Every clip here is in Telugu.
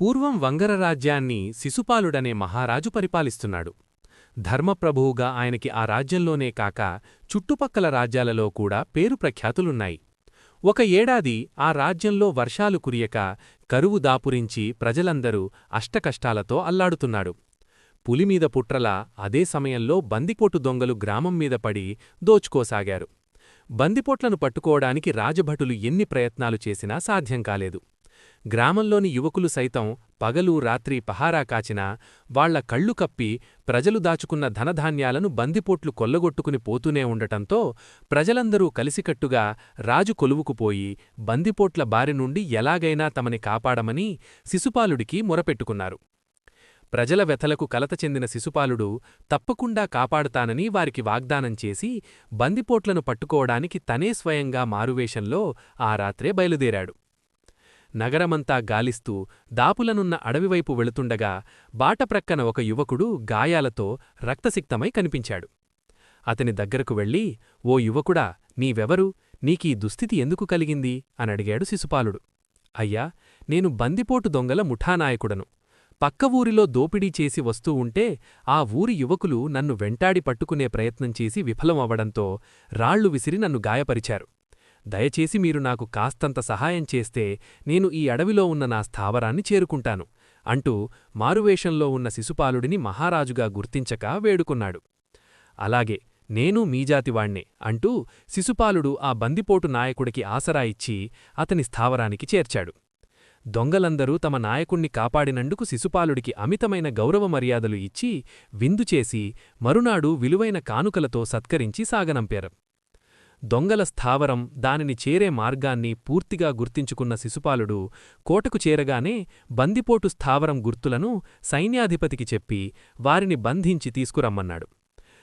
పూర్వం వంగర రాజ్యాన్ని శిశుపాలుడనే మహారాజు పరిపాలిస్తున్నాడు. ధర్మప్రభువుగా ఆయనకి ఆ రాజ్యంలోనే కాక చుట్టుపక్కల రాజ్యాలలో కూడా పేరు ప్రఖ్యాతులున్నాయి. ఒక ఏడాది ఆ రాజ్యంలో వర్షాలు కురియక కరువు దాపురించి ప్రజలందరూ అష్టకష్టాలతో అల్లాడుతున్నాడు. పులిమీద పుట్రలా అదే సమయంలో బందిపోటు దొంగలు గ్రామం మీద పడి దోచుకోసాగారు. బందిపోట్లను పట్టుకోవడానికి రాజభటులు ఎన్ని ప్రయత్నాలు చేసినా సాధ్యం కాలేదు. గ్రామంలోని యువకులు సైతం పగలు రాత్రి పహారా కాచినా వాళ్ల కళ్ళు కప్పి ప్రజలు దాచుకున్న ధనధాన్యాలను బందిపోట్లు కొల్లగొట్టుకుని పోతూనే ఉండటంతో ప్రజలందరూ కలిసికట్టుగా రాజు కొలువుకుపోయి బందిపోట్ల బారి నుండి ఎలాగైనా తమని కాపాడమని శిశుపాలుడికి మొరపెట్టుకున్నారు. ప్రజల వ్యథలకు కలత చెందిన శిశుపాలుడు తప్పకుండా కాపాడుతానని వారికి వాగ్దానం చేసి బందిపోట్లను పట్టుకోవడానికి తనే స్వయంగా మారువేషంలో ఆ రాత్రే బయలుదేరాడు. నగరమంతా గాలిస్తూ దాపులనున్న అడవివైపు వెళుతుండగా బాటప్రక్కన ఒక యువకుడు గాయాలతో రక్తసిక్తమై కనిపించాడు. అతని దగ్గరకు వెళ్ళి, ఓ యువకుడా, నీవెవరు? నీకీ దుస్థితి ఎందుకు కలిగింది? అనడిగాడు శిశుపాలుడు. అయ్యా, నేను బందిపోటు దొంగల ముఠానాయకుడను. పక్క ఊరిలో దోపిడీ చేసి వస్తూ ఉంటే ఆ ఊరి యువకులు నన్ను వెంటాడి పట్టుకునే ప్రయత్నం చేసి విఫలమవ్వడంతో రాళ్లు విసిరి నన్ను గాయపరిచారు. దయచేసి మీరు నాకు కాస్తంత సహాయం చేస్తే నేను ఈ అడవిలో ఉన్న నా స్థావరాన్ని చేరుకుంటాను అంటూ మారువేషంలో ఉన్న శిశుపాలుడిని మహారాజుగా గుర్తించక వేడుకున్నాడు. అలాగే, నేనూ మీజాతివాణ్ణే అంటూ శిశుపాలుడు ఆ బందిపోటు నాయకుడికి ఆసరా ఇచ్చి అతని స్థావరానికి చేర్చాడు. దొంగలందరూ తమ నాయకుణ్ణి కాపాడినందుకు శిశుపాలుడికి అమితమైన గౌరవ మర్యాదలు ఇచ్చి విందుచేసి మరునాడు విలువైన కానుకలతో సత్కరించి సాగనంపారు. దొంగల స్థావరం, దానిని చేరే మార్గాన్ని పూర్తిగా గుర్తించుకున్న శిశుపాలుడు కోటకు చేరగానే బందిపోటు స్థావరం గుర్తులను సైన్యాధిపతికి చెప్పి వారిని బంధించి తీసుకురమ్మన్నాడు.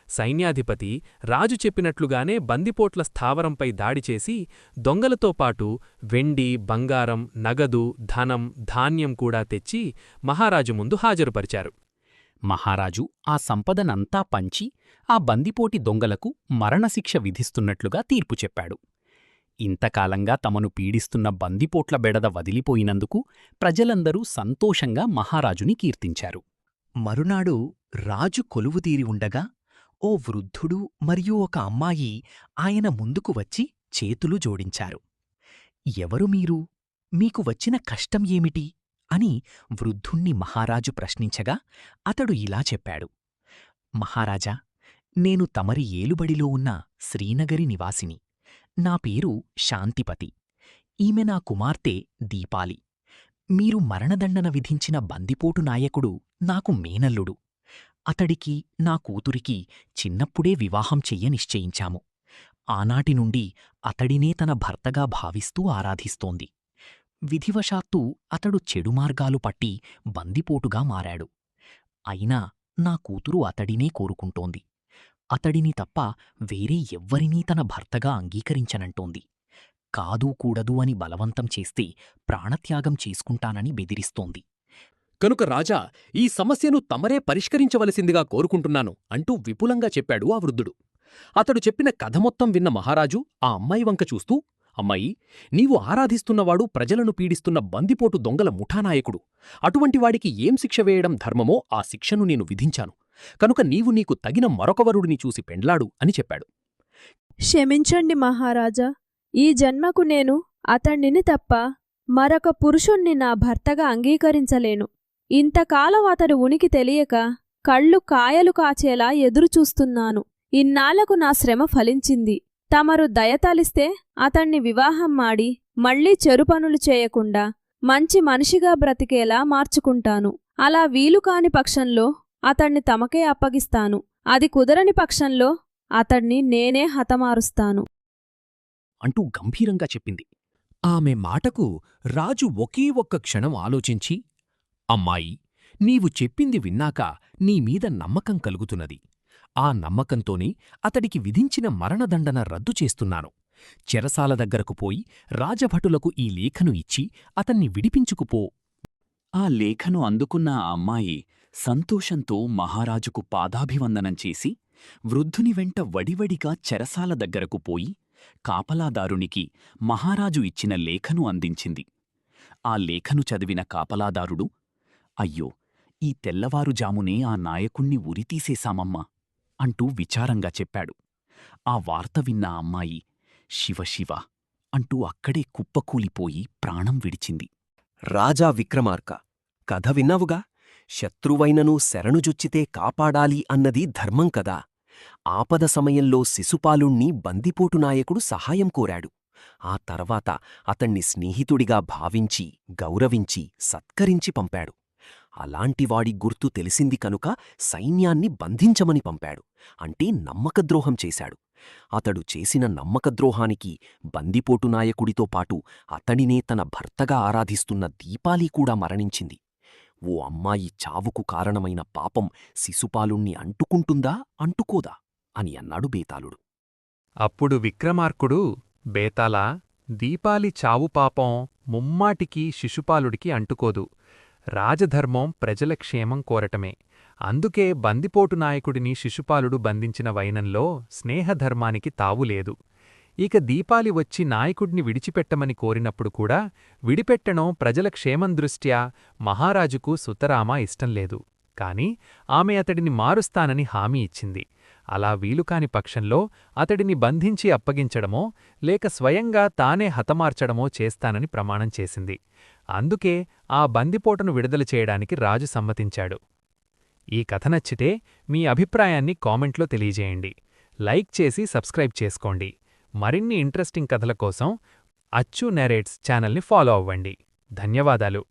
సైన్యాధిపతి రాజు చెప్పినట్లుగానే బందిపోట్ల స్థావరంపై దాడిచేసి దొంగలతో పాటు వెండి, బంగారం, నగదు, ధనం, ధాన్యం కూడా తెచ్చి మహారాజు ముందు హాజరుపరిచారు. మహారాజు ఆ సంపదనంతా పంచి ఆ బందిపోటి దొంగలకు మరణశిక్ష విధిస్తున్నట్లుగా తీర్పు చెప్పాడు. ఇంతకాలంగా తమను పీడిస్తున్న బందిపోట్ల బెడద వదిలిపోయినందుకు ప్రజలందరూ సంతోషంగా మహారాజుని కీర్తించారు. మరునాడు రాజు కొలువుదీరి ఉండగా ఓ వృద్ధుడు మరియు ఒక అమ్మాయి ఆయన ముందుకు వచ్చి చేతులు జోడించారు. ఎవరు మీరు? మీకు వచ్చిన కష్టం ఏమిటి? అని వృద్ధుణ్ణి మహారాజు ప్రశ్నించగా అతడు ఇలా చెప్పాడు. మహారాజా, నేను తమరి ఏలుబడిలో ఉన్న శ్రీనగరి నివాసిని. నా పేరు శాంతిపతి. ఈమె నా కుమార్తె దీపాలి. మీరు మరణదండన విధించిన బందిపోటు నాయకుడు నాకు మేనల్లుడు. అతడికి, నా కూతురికి చిన్నప్పుడే వివాహం చెయ్య నిశ్చయించాము. ఆనాటినుండి అతడినే తన భర్తగా భావిస్తూ ఆరాధిస్తోంది. విధివశాత్తు అతడు చెడు మార్గాలు పట్టి బందిపోటుగా మారాడు. అయినా నా కూతురు అతడినే కోరుకుంటోంది. అతడిని తప్ప వేరే ఎవ్వరినీ తన భర్తగా అంగీకరించనంటోంది. కాదూ కూడదు అని బలవంతం చేస్తే ప్రాణత్యాగం చేసుకుంటానని బెదిరిస్తోంది. కనుక రాజా, ఈ సమస్యను తమరే పరిష్కరించవలసిందిగా కోరుకుంటున్నాను అంటూ విపులంగా చెప్పాడు ఆ వృద్ధుడు. అతడు చెప్పిన కథ మొత్తం విన్న మహారాజు ఆ అమ్మాయి వంక చూస్తూ, అమ్మాయి, నీవు ఆరాధిస్తున్నవాడు ప్రజలను పీడిస్తున్న బందిపోటు దొంగల ముఠానాయకుడు. అటువంటివాడికి ఏం శిక్ష వేయడం ధర్మమో ఆ శిక్షను నేను విధించాను. కనుక నీకు తగిన మరొకవరుడిని చూసి పెండ్లాడు అని చెప్పాడు. క్షమించండి మహారాజా, ఈ జన్మకు నేను అతణ్ణిని తప్ప మరొక పురుషుణ్ణి నా భర్తగా అంగీకరించలేను. ఇంతకాలం అతడు ఉనికి తెలియక కళ్ళు కాయలు కాచేలా ఎదురుచూస్తున్నాను. ఇన్నాళ్లకు నా శ్రమ ఫలించింది. తమరు దయతలిస్తే అతణ్ణి వివాహం మాడి మళ్లీ చెరుపనులు చేయకుండా మంచి మనిషిగా బ్రతికేలా మార్చుకుంటాను. అలా వీలుకాని పక్షంలో అతణ్ణి తమకే అప్పగిస్తాను. అది కుదరని పక్షంలో అతణ్ణి నేనే హతమారుస్తాను అంటూ గంభీరంగా చెప్పింది. ఆమె మాటకు రాజు ఒకే ఒక్క క్షణం ఆలోచించి, అమ్మాయి, నీవు చెప్పింది విన్నాక నీమీద నమ్మకం కలుగుతున్నది. ఆ నమ్మకంతోనే అతడికి విధించిన మరణదండన రద్దు చేస్తున్నాను. చెరసాల దగ్గరకు పోయి రాజభటులకు ఈ లేఖను ఇచ్చి అతన్ని విడిపించుకుపో. ఆ లేఖను అందుకున్న ఆ అమ్మాయి సంతోషంతో మహారాజుకు పాదాభివందనం చేసి వృద్ధుని వెంట వడివడిగా చెరసాల దగ్గరకు పోయి కాపలాదారునికి మహారాజు ఇచ్చిన లేఖను అందించింది. ఆ లేఖను చదివిన కాపలాదారుడు అయ్యో, ఈ తెల్లవారుజామునే ఆ నాయకుణ్ణి ఉరితీసేశామమ్మా అంటూ విచారంగా చెప్పాడు. ఆ వార్త విన్న అమ్మాయి శివ శివ అంటూ అక్కడే కుప్పకూలిపోయి ప్రాణం విడిచింది. రాజా విక్రమార్క, కథ విన్నావుగా? శత్రువైనను శరణుజొచ్చితే కాపాడాలి అన్నది ధర్మం కదా. ఆపద సమయంలో శిశుపాలుణ్ణి బందిపోటు నాయకుడు సహాయం కోరాడు. ఆ తర్వాత అతణ్ణి స్నేహితుడిగా భావించి, గౌరవించి, సత్కరించి పంపాడు. అలాంటివాడి గుర్తు తెలిసింది కనుక సైన్యాన్ని బంధించమని పంపాడు. అంటే నమ్మకద్రోహం చేశాడు. అతడు చేసిన నమ్మకద్రోహానికి బందిపోటు నాయకుడితో పాటు అతడినే తన భర్తగా ఆరాధిస్తున్న దీపాలి కూడా మరణించింది. ఓ అమ్మాయి చావుకు కారణమైన పాపం శిశుపాలుణ్ణి అంటుకుంటుందా అంటుకోదా అని అన్నాడు బేతాళుడు. అప్పుడు విక్రమార్కుడు, బేతాళా, దీపాలి చావు పాపం ముమ్మాటికి శిశుపాలుడికి అంటుకోదు. రాజధర్మం ప్రజల క్షేమం కోరటమే. అందుకే బందిపోటు నాయకుడిని శిశుపాలుడు బంధించిన వైనంలో స్నేహధర్మానికి తావులేదు. ఇక దీపాలి వచ్చి నాయకుడిని విడిచిపెట్టమని కోరినప్పుడు కూడా విడిపెట్టడం ప్రజల క్షేమం దృష్ట్యా మహారాజుకు సుతరామ ఇష్టంలేదు. కాని ఆమె అతడిని మారుస్తానని హామీ ఇచ్చింది. అలా వీలుకాని పక్షంలో అతడిని బంధించి అప్పగించడమో లేక స్వయంగా తానే హతమార్చడమో చేస్తానని ప్రమాణం చేసింది. అందుకే ఆ బందిపోటును విడుదల చేయడానికి రాజు సమ్మతించాడు. ఈ కథ నచ్చితే మీ అభిప్రాయాన్ని కామెంట్లో తెలియజేయండి. లైక్ చేసి సబ్స్క్రైబ్ చేసుకోండి. మరిన్ని ఇంట్రెస్టింగ్ కథల కోసం అచ్చు నెరేట్స్ ఛానల్ని ఫాలో అవ్వండి. ధన్యవాదాలు.